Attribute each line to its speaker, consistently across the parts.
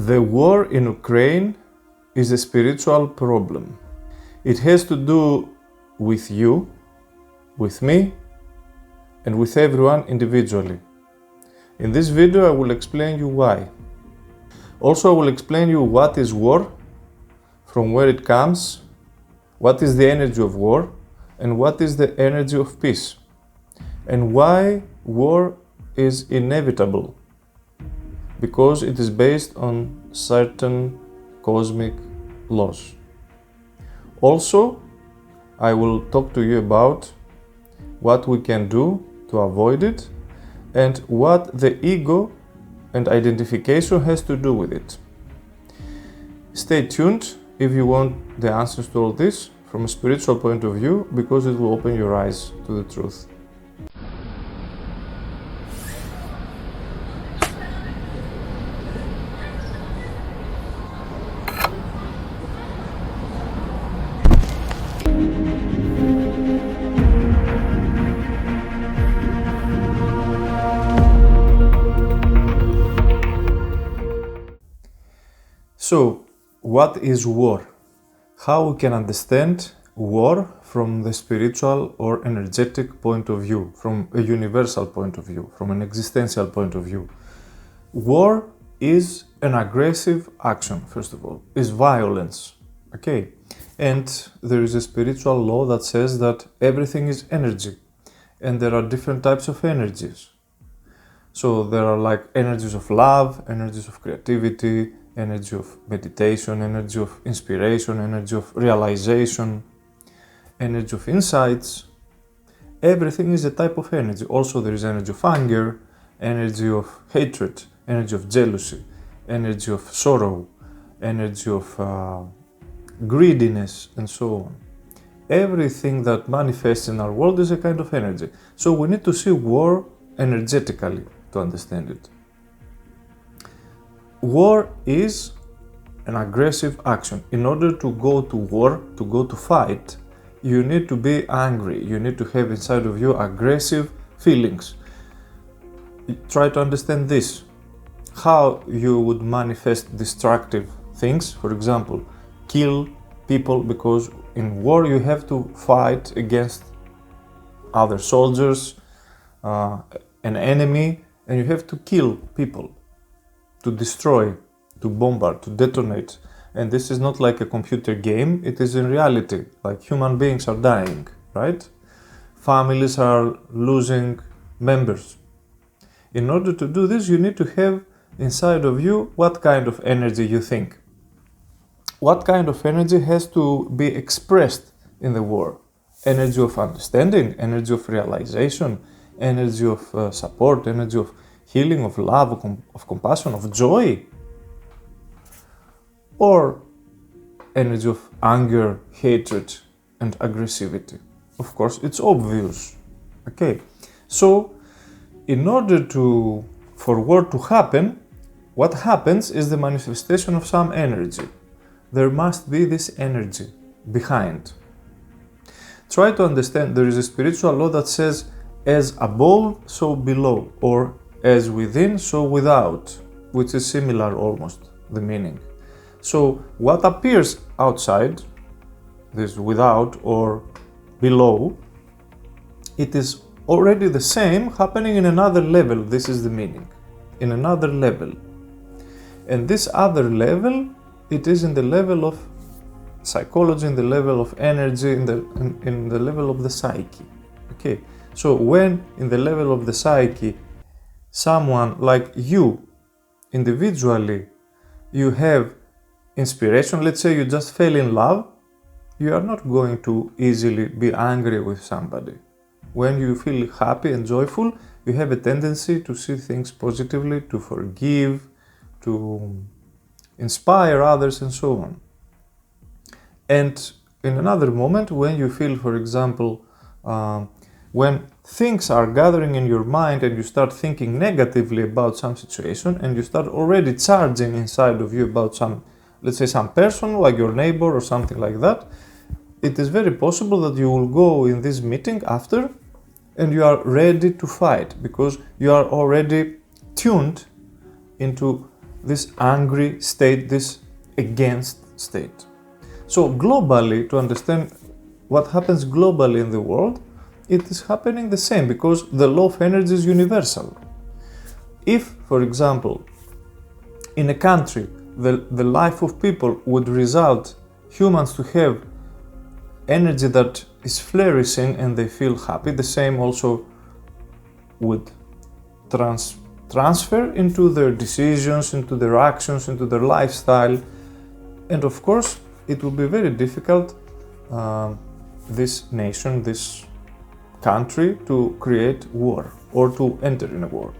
Speaker 1: The war in Ukraine is a spiritual problem. It has to do with you, with me, and with everyone individually. In this video I will explain you why. Also I will explain you what is war, from where it comes, what is the energy of war, and what is the energy of peace, and why war is inevitable, because it is based on certain cosmic laws. Also, I will talk to you about what we can do to avoid it and what the ego and identification has to do with it. Stay tuned if you want the answers to all this from a spiritual point of view, because it will open your eyes to the truth. So, what is war? How we can understand war from the spiritual or energetic point of view, from a universal point of view, from an existential point of view. War is an aggressive action, first of all, is violence, okay? And there is a spiritual law that says that everything is energy, and there are different types of energies. So there are like energies of love, energies of creativity, energy of meditation, energy of inspiration, energy of realization, energy of insights. Everything is a type of energy. Also there is energy of anger, energy of hatred, energy of jealousy, energy of sorrow, energy of greediness, and so on. Everything that manifests in our world is a kind of energy. So we need to see war energetically to understand it. War is an aggressive action. In order to go to war, to go to fight, you need to be angry. You need to have inside of you aggressive feelings. Try to understand this. How you would manifest destructive things, for example, kill people, because in war you have to fight against other soldiers, an enemy, and you have to kill people, to destroy, to bombard, to detonate. And this is not like a computer game, it is in reality, like human beings are dying, right? Families are losing members. In order to do this, you need to have inside of you what kind of energy you think. What kind of energy has to be expressed in the war? Energy of understanding, energy of realization, energy of support, energy of healing, of love, of compassion, of joy? Or energy of anger, hatred, and aggressivity? Of course, it's obvious. Okay, so in order for war to happen, what happens is the manifestation of some energy. There must be this energy behind. Try to understand, there is a spiritual law that says, as above, so below, or as within, so without, which is similar almost, the meaning. So what appears outside, this without or below, it is already the same happening in another level. This is the meaning, in another level. And this other level, it is in the level of psychology, in the level of energy, in the level of the psyche. Okay, so when in the level of the psyche, someone like you, individually, you have inspiration, let's say you just fell in love, you are not going to easily be angry with somebody. When you feel happy and joyful, you have a tendency to see things positively, to forgive, to inspire others, and so on. And in another moment, when you feel, for example, when things are gathering in your mind and you start thinking negatively about some situation, and you start already charging inside of you about some, let's say, some person like your neighbor or something like that, it is very possible that you will go in this meeting after and you are ready to fight, because you are already tuned into this angry state, this against state. So globally, to understand what happens globally in the world, it is happening the same, because the law of energy is universal. If, for example, in a country, the life of people would result humans to have energy that is flourishing and they feel happy, the same also would transfer into their decisions, into their actions, into their lifestyle. And of course, it will be very difficult, this nation, this country, to create war or to enter in a war.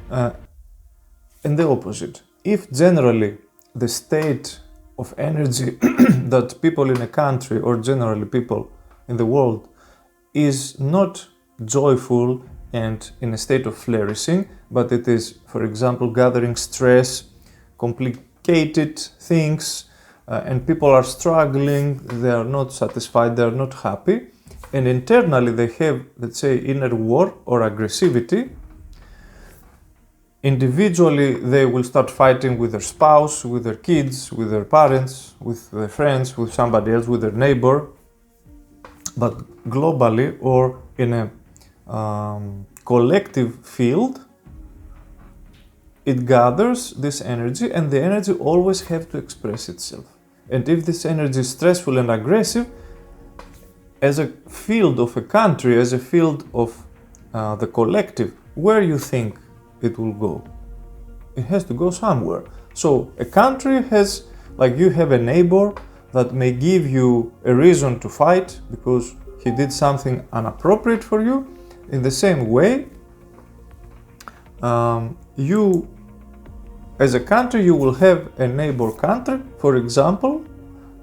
Speaker 1: And the opposite. If generally the state of energy that people in a country, or generally people in the world, is not joyful and in a state of flourishing, but it is, for example, gathering stress, complicated things, and people are struggling, they are not satisfied, they are not happy, and internally they have, let's say, inner war or aggressivity. Individually, they will start fighting with their spouse, with their kids, with their parents, with their friends, with somebody else, with their neighbor. But globally, or in a collective field, it gathers this energy, and the energy always have to express itself. And if this energy is stressful and aggressive, as a field of a country, as a field of the collective, where you think it will go? It has to go somewhere. So a country has, like, you have a neighbor that may give you a reason to fight because he did something inappropriate for you. In the same way, you as a country, you will have a neighbor country, for example,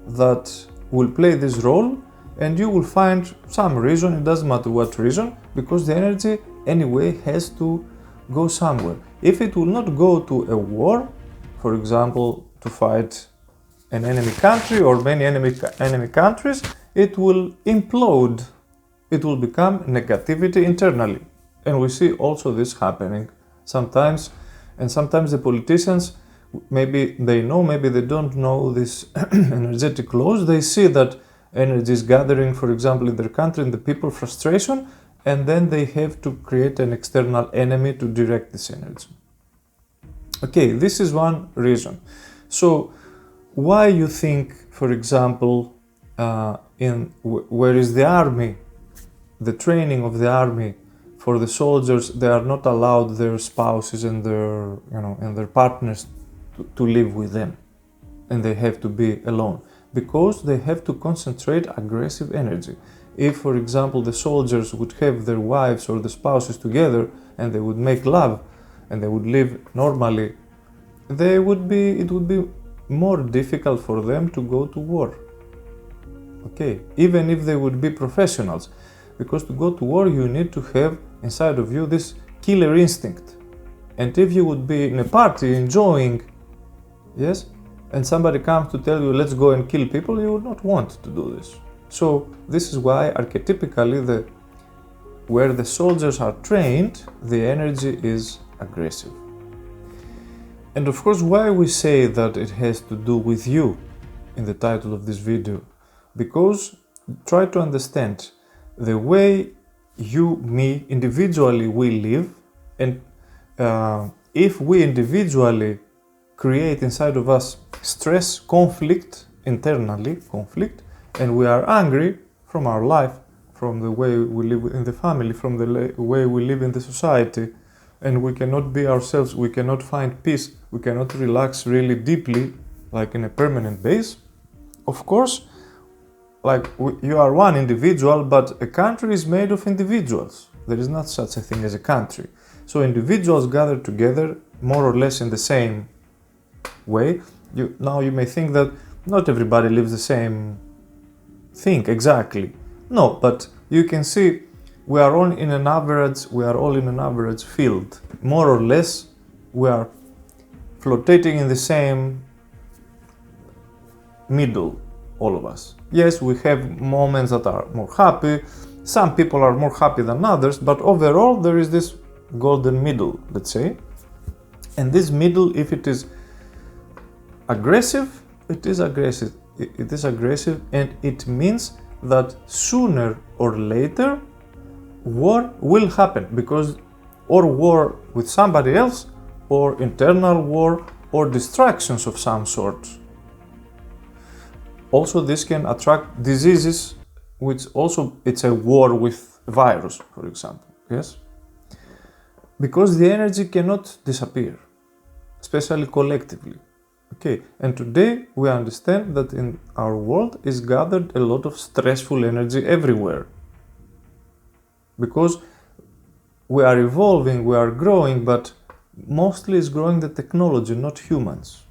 Speaker 1: that will play this role, and you will find some reason, it doesn't matter what reason, because the energy anyway has to go somewhere. If it will not go to a war, for example, to fight an enemy country or many enemy countries, it will implode. It will become negativity internally. And we see also this happening sometimes. And sometimes the politicians, maybe they know, maybe they don't know this energetic laws. They see that energy is gathering, for example, in their country, in the people frustration, and then they have to create an external enemy to direct this energy. Okay, this is one reason. So why you think, for example, where is the army, the training of the army for the soldiers, they are not allowed their spouses and their partners to live with them, and they have to be alone, because they have to concentrate aggressive energy. If, for example, the soldiers would have their wives or the spouses together and they would make love and they would live normally, it would be more difficult for them to go to war. Okay, even if they would be professionals, because to go to war you need to have inside of you this killer instinct. And if you would be in a party enjoying, yes, and somebody comes to tell you let's go and kill people, you would not want to do this. So this is why archetypically where the soldiers are trained, the energy is aggressive. And of course, why we say that it has to do with you in the title of this video? Because try to understand the way you, me, individually we live, and if we individually create inside of us stress, conflict, internally conflict, and we are angry from our life, from the way we live in the family, from the way we live in the society, and we cannot be ourselves, we cannot find peace, we cannot relax really deeply, like in a permanent base. Of course, like you are one individual, but a country is made of individuals. There is not such a thing as a country. So individuals gather together more or less in the same way. Now you may think that not everybody lives the same thing exactly. No, but you can see we are all in an average field. More or less, we are flotating in the same middle, all of us. Yes, we have moments that are more happy. Some people are more happy than others, but overall there is this golden middle, let's say. And this middle, if it is aggressive, it is aggressive. It is aggressive, and it means that sooner or later war will happen, because or war with somebody else, or internal war, or distractions of some sort. Also, this can attract diseases, which also it's a war with virus, for example, yes? Because the energy cannot disappear, especially collectively. Okay, and today we understand that in our world is gathered a lot of stressful energy everywhere. Because we are evolving, we are growing, but mostly is growing the technology, not humans.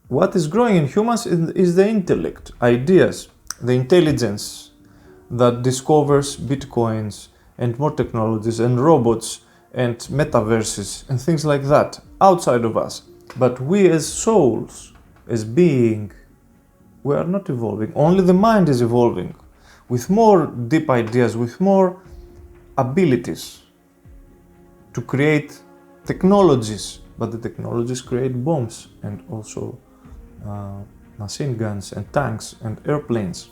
Speaker 1: What is growing in humans is the intellect, ideas, the intelligence that discovers bitcoins and more technologies and robots and metaverses and things like that outside of us. But we as souls, as being, we are not evolving. Only the mind is evolving with more deep ideas, with more abilities to create technologies. But the technologies create bombs and also machine guns and tanks and airplanes.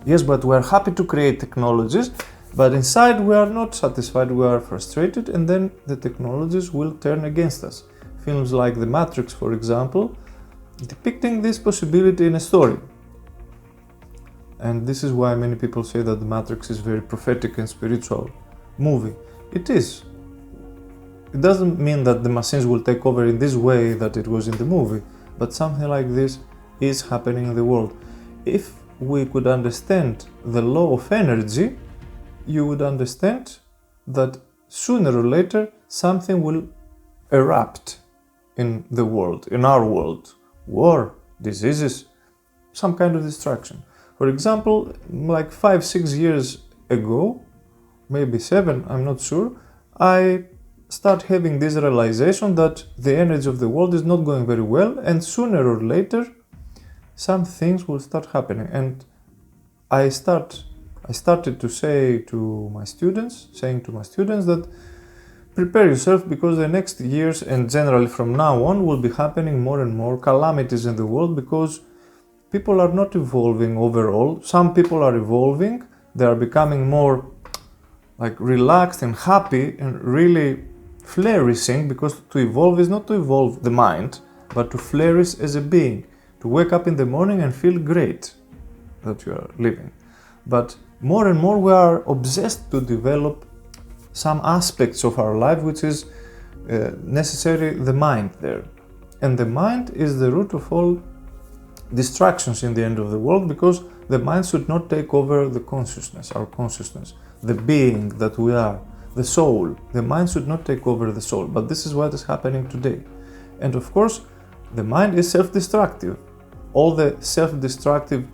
Speaker 1: Yes, but we are happy to create technologies, but inside we are not satisfied, we are frustrated, and then the technologies will turn against us. Films like The Matrix, for example, depicting this possibility in a story. And this is why many people say that The Matrix is very prophetic and spiritual movie. It is. It doesn't mean that the machines will take over in this way that it was in the movie, but something like this is happening in the world. If we could understand the law of energy, you would understand that sooner or later something will erupt in the world, in our world. War, diseases, some kind of destruction. For example, like 5-6 years ago, maybe 7, I'm not sure, I start having this realization that the energy of the world is not going very well, and sooner or later some things will start happening. And I started to say to my students, that prepare yourself, because the next years and generally from now on will be happening more and more calamities in the world, because people are not evolving overall. Some people are evolving, they are becoming more like relaxed and happy and really flourishing, because to evolve is not to evolve the mind, but to flourish as a being, to wake up in the morning and feel great that you are living. But more and more we are obsessed to develop some aspects of our life which is necessary, the mind there. And the mind is the root of all distractions in the end of the world, because the mind should not take over the consciousness, our consciousness, the being that we are, the soul. The mind should not take over the soul, but this is what is happening today. And of course, the mind is self-destructive. All the self-destructive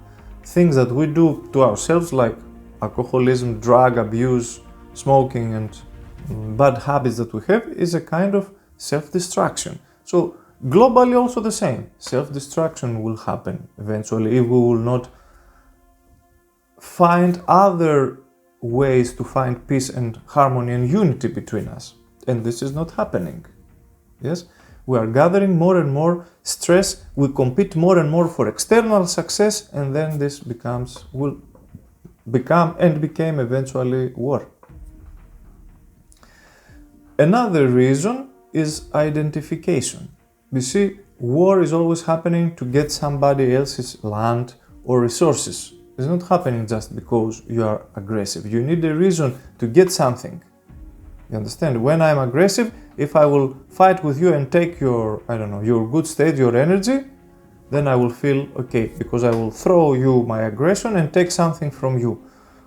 Speaker 1: things that we do to ourselves, like alcoholism, drug abuse, smoking, and bad habits that we have, is a kind of self-destruction. So globally also the same. Self-destruction will happen eventually if we will not find other ways to find peace and harmony and unity between us. And this is not happening. Yes? We are gathering more and more stress, we compete more and more for external success, and then this will become and became eventually war. Another reason is identification. You see, war is always happening to get somebody else's land or resources. It's not happening just because you are aggressive. You need a reason to get something. You understand? When I'm aggressive, if I will fight with you and take your, your good state, your energy, then I will feel okay, because I will throw you my aggression and take something from you,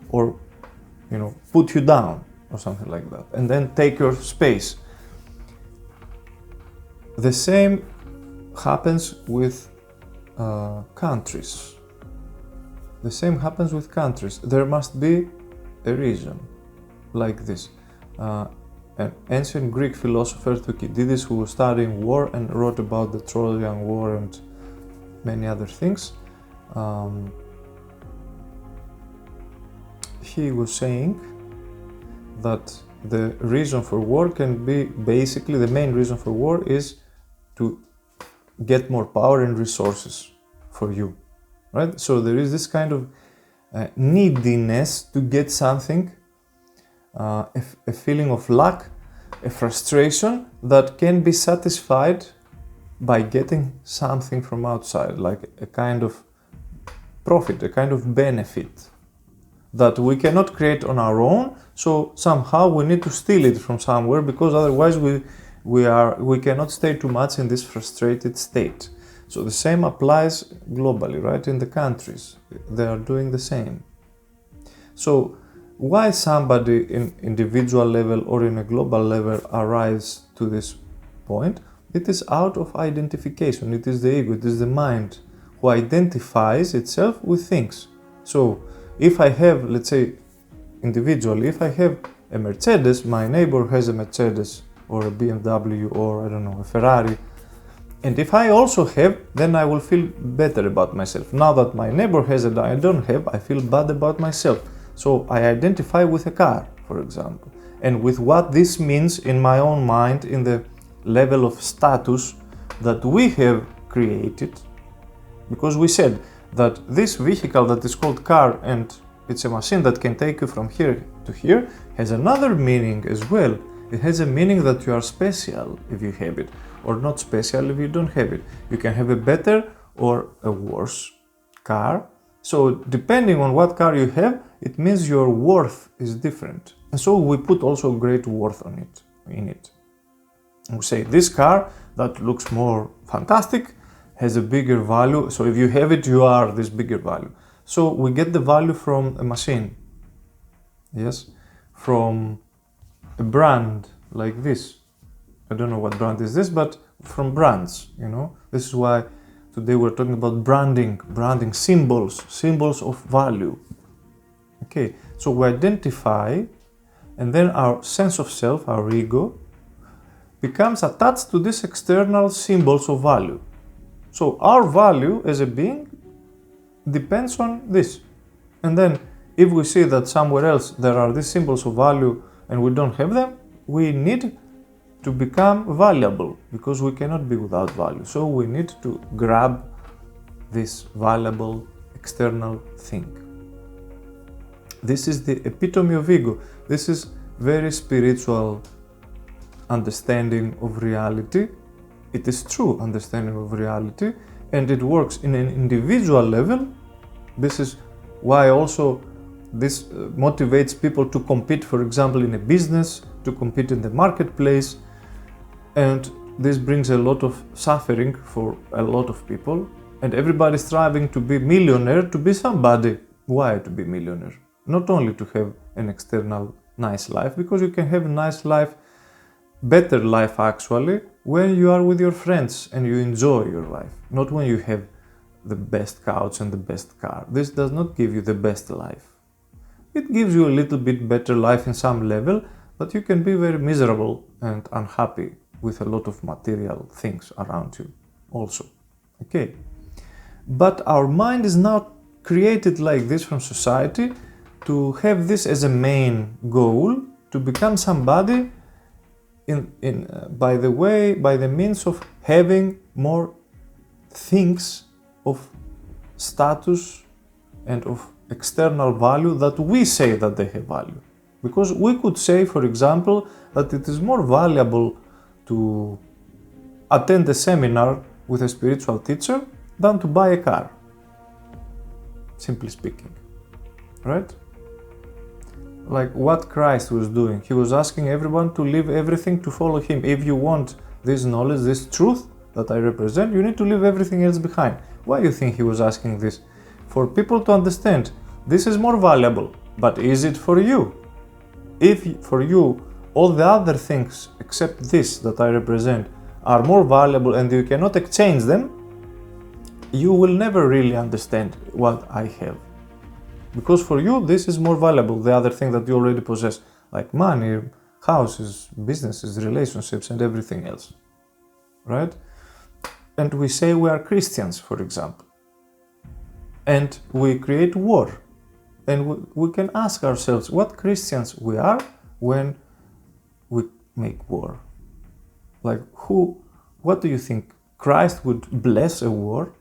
Speaker 1: or, put you down or something like that, and then take your space. The same happens with countries. The same happens with countries. There must be a reason like this. An ancient Greek philosopher Thucydides, who was studying war and wrote about the Trojan War and many other things, he was saying that the reason for war can be basically, the main reason for war is to get more power and resources for you, right? So there is this kind of neediness to get something, a feeling of lack, a frustration that can be satisfied by getting something from outside, like a kind of profit, a kind of benefit that we cannot create on our own. So somehow we need to steal it from somewhere, because otherwise we cannot stay too much in this frustrated state. So the same applies globally, right? In the countries, they are doing the same. So why somebody in individual level or in a global level arrives to this point? It is out of identification. It is the ego, it is the mind who identifies itself with things. So if I have, let's say, individually, if I have a Mercedes, my neighbor has a Mercedes or a BMW or, I don't know, a Ferrari, and if I also have, then I will feel better about myself. Now that my neighbor has it, I don't have, I feel bad about myself. So I identify with a car, for example, and with what this means in my own mind, in the level of status that we have created, because we said that this vehicle that is called car, and it's a machine that can take you from here to here, has another meaning as well. It has a meaning that you are special if you have it, or not special if you don't have it. You can have a better or a worse car. So depending on what car you have, it means your worth is different. And so we put also great worth on it, in it. We say this car that looks more fantastic has a bigger value. So if you have it, you are this bigger value. So we get the value from a machine. Yes, from a brand like this. I don't know what brand is this, but from brands, you know. This is why today we're talking about branding symbols of value. Okay, so we identify, and then our sense of self, our ego, becomes attached to these external symbols of value. So our value as a being depends on this. And then if we see that somewhere else there are these symbols of value and we don't have them, we need to become valuable, because we cannot be without value. So we need to grab this valuable external thing. This is the epitome of ego. This is very spiritual understanding of reality. It is true understanding of reality, and it works in an individual level. This is why also this motivates people to compete, for example, in a business, to compete in the marketplace, and this brings a lot of suffering for a lot of people, and everybody striving to be millionaire, to be somebody. Why to be millionaire? Not only to have an external nice life, because you can have a nice life, better life actually, when you are with your friends and you enjoy your life, not when you have the best couch and the best car. This does not give you the best life. It gives you a little bit better life in some level, but you can be very miserable and unhappy with a lot of material things around you also. Okay, but our mind is now created like this from society to have this as a main goal, to become somebody by the means of having more things of status and of external value that we say that they have value. Because we could say, for example, that it is more valuable to attend a seminar with a spiritual teacher than to buy a car, simply speaking, right? Like what Christ was doing. He was asking everyone to leave everything to follow him. If you want this knowledge, this truth that I represent, you need to leave everything else behind. Why do you think he was asking this? For people to understand, this is more valuable, but is it for you? If for you all the other things except this that I represent are more valuable and you cannot exchange them, you will never really understand what I have. Because for you, this is more valuable, the other thing that you already possess, like money, houses, businesses, relationships, and everything else, right? And we say we are Christians, for example, and we create war. And we can ask ourselves what Christians we are when make war? Like what do you think? Christ would bless a war?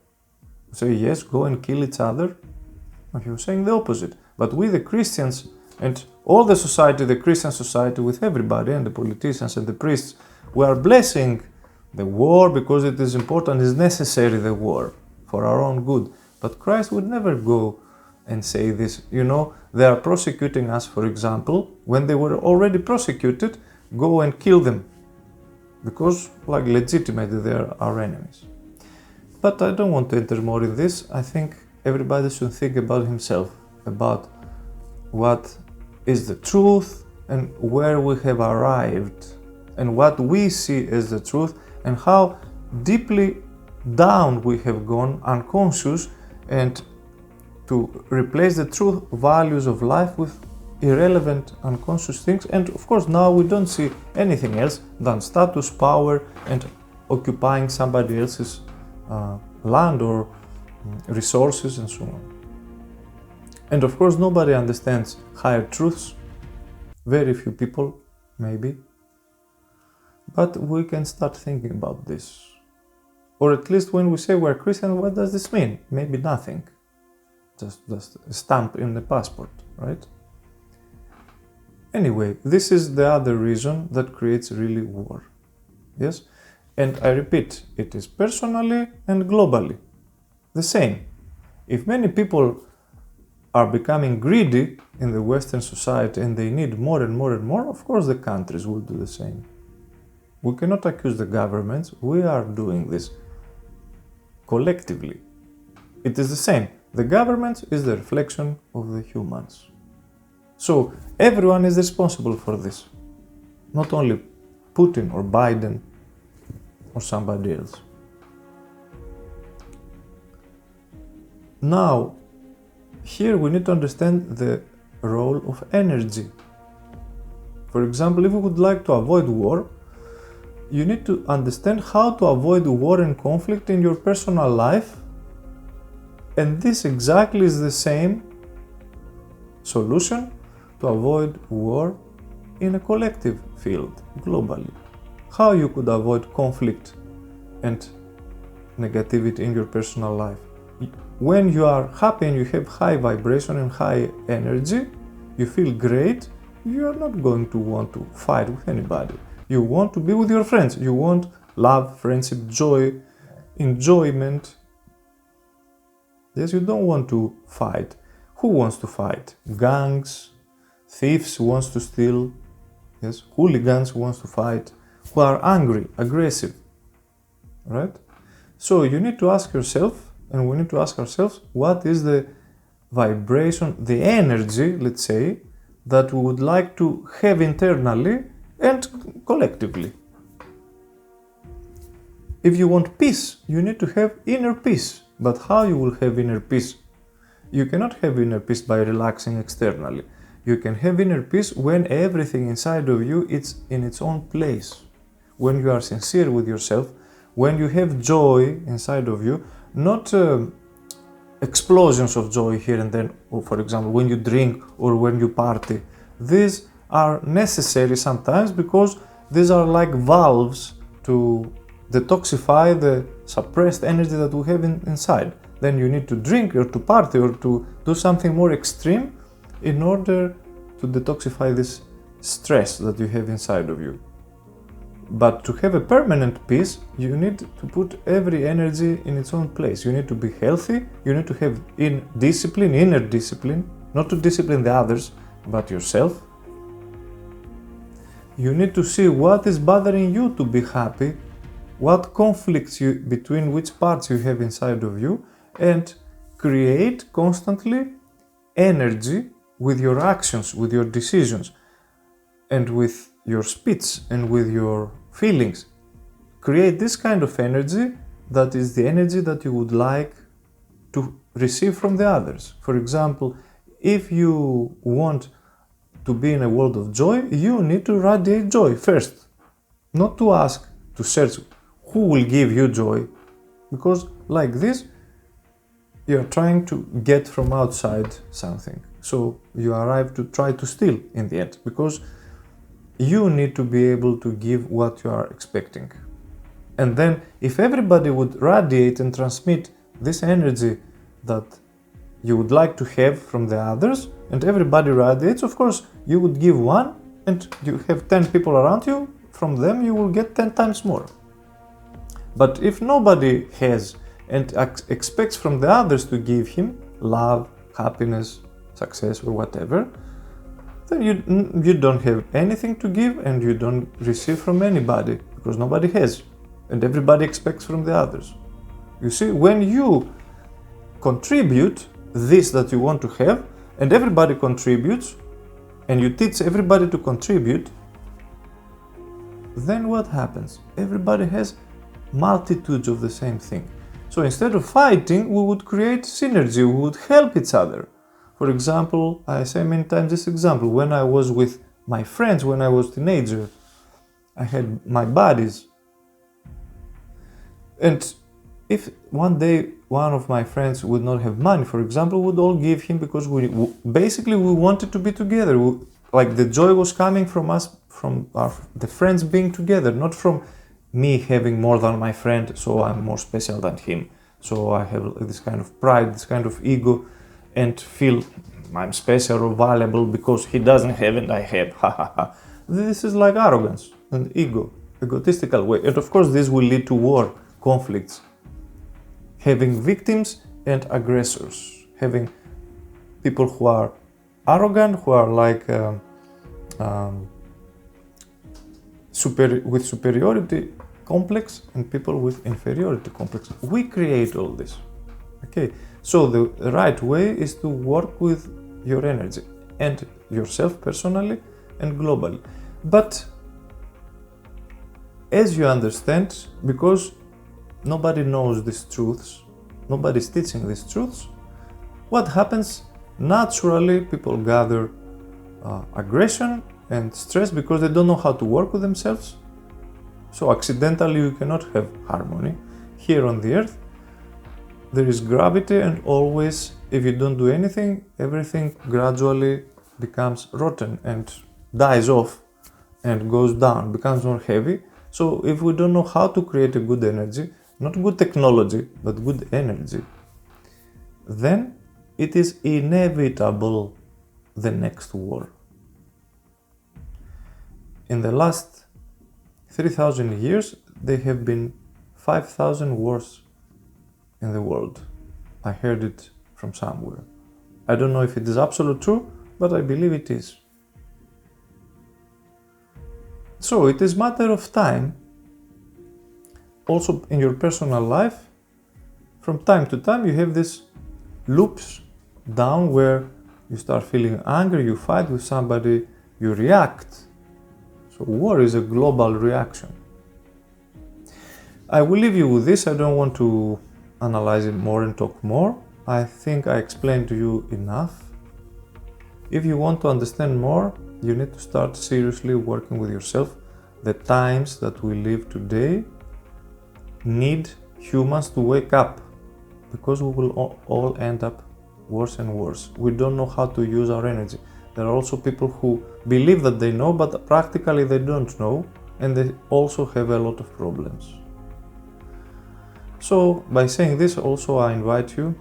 Speaker 1: Say yes, go and kill each other? No, he was saying the opposite. But we the Christians and all the society, the Christian society, with everybody and the politicians and the priests, we are blessing the war because it is important, is necessary, the war, for our own good. But Christ would never go and say this. You know, they are prosecuting us, for example, when they were already prosecuted, go and kill them. Because, like, legitimately they are our enemies. But I don't want to enter more in this. I think everybody should think about himself, about what is the truth and where we have arrived and what we see as the truth and how deeply down we have gone unconscious, and to replace the true values of life with irrelevant unconscious things. And of course now we don't see anything else than status, power, and occupying somebody else's land or resources and so on. And of course nobody understands higher truths, very few people maybe, but we can start thinking about this. Or at least when we say we're Christian, what does this mean? Maybe nothing, just a stamp in the passport, right? Anyway, this is the other reason that creates really war. Yes? And I repeat, it is personally and globally the same. If many people are becoming greedy in the Western society and they need more and more and more, of course the countries will do the same. We cannot accuse the governments, we are doing this collectively. It is the same. The government is the reflection of the humans. So everyone is responsible for this, not only Putin or Biden or somebody else. Now, here we need to understand the role of energy. For example, if you would like to avoid war, you need to understand how to avoid war and conflict in your personal life. And this exactly is the same solution to avoid war in a collective field, globally. How you could avoid conflict and negativity in your personal life. When you are happy and you have high vibration and high energy, you feel great, you are not going to want to fight with anybody. You want to be with your friends. You want love, friendship, joy, enjoyment. Yes, you don't want to fight. Who wants to fight? Gangs, thieves who wants to steal, yes, hooligans who wants to fight, who are angry, aggressive, right? So you need to ask yourself, and we need to ask ourselves, what is the vibration, the energy, let's say, that we would like to have internally and collectively. If you want peace, you need to have inner peace. But how you will have inner peace? You cannot have inner peace by relaxing externally. You can have inner peace when everything inside of you is in its own place. When you are sincere with yourself, when you have joy inside of you, not explosions of joy here and then, or for example, when you drink or when you party. These are necessary sometimes because these are like valves to detoxify the suppressed energy that we have inside. Then you need to drink or to party or to do something more extreme in order to detoxify this stress that you have inside of you. But to have a permanent peace, you need to put every energy in its own place. You need to be healthy, you need to have inner discipline, not to discipline the others, but yourself. You need to see what is bothering you to be happy, what conflicts you between which parts you have inside of you, and create constantly energy with your actions, with your decisions, and with your speech and with your feelings. Create this kind of energy that is the energy that you would like to receive from the others. For example, if you want to be in a world of joy, you need to radiate joy first. Not to ask, to search who will give you joy, because like this, you are trying to get from outside something. So you arrive to try to steal in the end, because you need to be able to give what you are expecting. And then if everybody would radiate and transmit this energy that you would like to have from the others, and everybody radiates, of course, you would give one and you have 10 people around you, from them you will get 10 times more. But if nobody has and expects from the others to give him love, happiness, success, or whatever, then you don't have anything to give and you don't receive from anybody, because nobody has and everybody expects from the others. You see, when you contribute this that you want to have and everybody contributes and you teach everybody to contribute, then what happens? Everybody has multitudes of the same thing. So instead of fighting, we would create synergy, we would help each other. For example, I say many times this example, when I was with my friends, when I was a teenager, I had my buddies. And if one day one of my friends would not have money, for example, would all give him, because we wanted to be together. Like the joy was coming from us, from the friends being together, not from me having more than my friend, so I'm more special than him. So I have this kind of pride, this kind of ego, and feel I'm special or valuable because he doesn't have and I have. This is like arrogance and egotistical way. And of course this will lead to war, conflicts, having victims and aggressors, having people who are arrogant, who are like with superiority complex, and people with inferiority complex. We create all this. Okay, so the right way is to work with your energy and yourself personally and globally. But as you understand, because nobody knows these truths, nobody's teaching these truths, what happens? Naturally, people gather aggression and stress because they don't know how to work with themselves. So accidentally you cannot have harmony. Here on the earth, there is gravity, and always, if you don't do anything, everything gradually becomes rotten and dies off and goes down, becomes more heavy. So if we don't know how to create a good energy, not good technology, but good energy, then it is inevitable the next war. In the last 3,000 years, there have been 5,000 wars in the world. I heard it from somewhere. I don't know if it is absolute true, but I believe it is. So it is matter of time, also in your personal life, from time to time you have these loops down where you start feeling angry, you fight with somebody, you react. So war is a global reaction. I will leave you with this. I don't want to analyze it more and talk more. I think I explained to you enough. If you want to understand more, you need to start seriously working with yourself. The times that we live today need humans to wake up, because we will all end up worse and worse. We don't know how to use our energy. There are also people who believe that they know, but practically they don't know, and they also have a lot of problems. So by saying this, also I invite you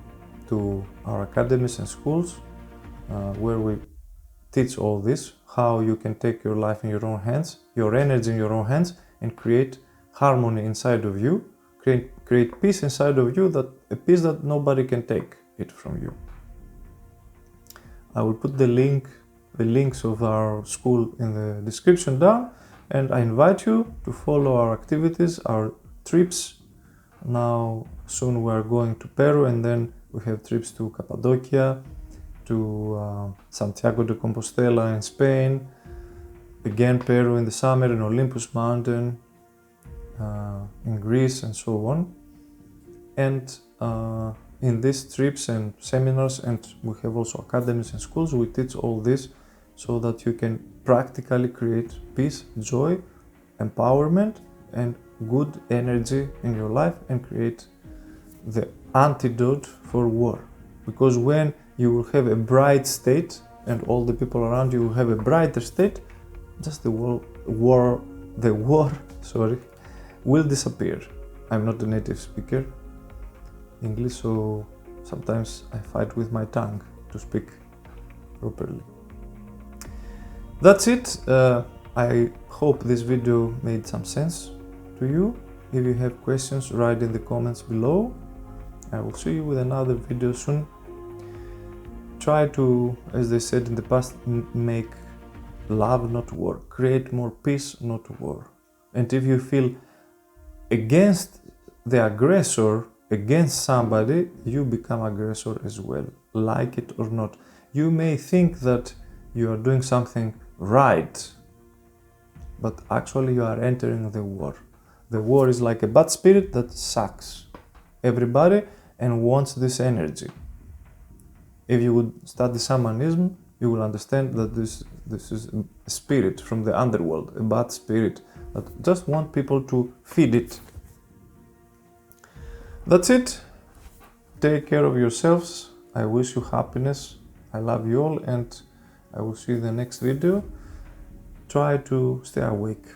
Speaker 1: to our academies and schools where we teach all this, how you can take your life in your own hands, your energy in your own hands, and create harmony inside of you, create peace inside of you, that a peace that nobody can take it from you. I will put the links of our school in the description down, and I invite you to follow our activities, our trips. Now soon we are going to Peru, and then we have trips to Cappadocia, to Santiago de Compostela in Spain, again Peru in the summer, and Olympus Mountain in Greece, and so on. And in these trips and seminars, and we have also academies and schools, we teach all this so that you can practically create peace, joy, empowerment, and good energy in your life, and create the antidote for war. Because when you will have a bright state and all the people around you will have a brighter state, just the war, sorry, will disappear. I'm not a native speaker English, so sometimes I fight with my tongue to speak properly. That's it. I hope this video made some sense to you. If you have questions, write in the comments below. I will see you with another video soon. Try to, as they said in the past, make love, not war. Create more peace, not war. And if you feel against the aggressor, against somebody, you become aggressor as well, like it or not. You may think that you are doing something right, but actually you are entering the war. The war is like a bad spirit that sucks everybody and wants this energy. If you would study shamanism, you will understand that this is a spirit from the underworld, a bad spirit that just want people to feed it. That's it. Take care of yourselves. I wish you happiness. I love you all, and I will see you in the next video. Try to stay awake.